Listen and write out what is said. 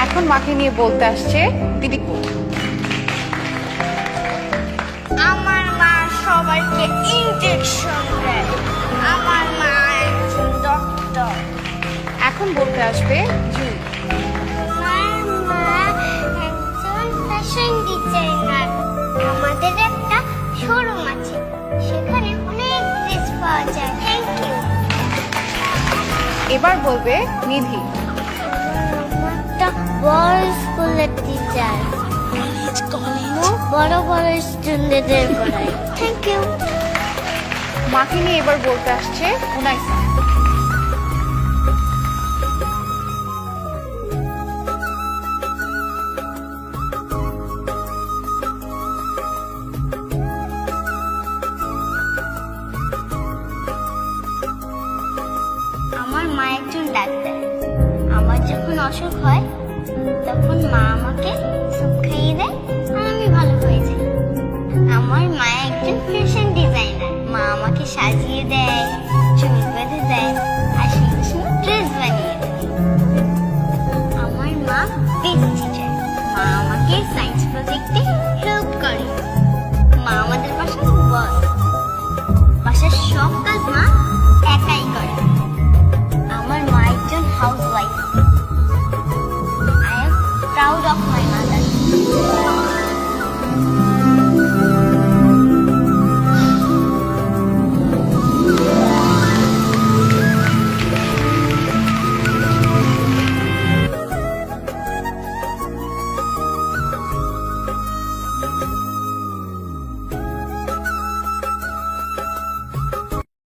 এখন মাকে নিয়ে বলতে আসছে দিদিপু। আমার মা সবাইকে ইনজেকশন দেয়। আমার মা একজন ডক্টর। এখন বলতে আসবে জুই। আমার মা একজন ফ্যাশন ডিজাইনার। আমাদের একটা শোরুম আছে, সেখানে অনেক ড্রেস পাওয়া যায়। Thank you. এবার বলবে নিধি। আমার একটা বড় স্কুলের টিচার, বড় বড় স্টুডেন্টদের পড়ায়। Thank you. মাকে নিয়ে এবার বলতে আসছে উনাইসা। আমার মা একজন ডাক্তার। আমার যখন অসুখ হয় তখন মা আমাকে স্যুপ খাইয়ে দেয় আর আমি ভালো হয়ে যাই। আমার মা একজন ফ্যাশন ডিজাইনার। মা আমাকে সাজিয়ে দেয়,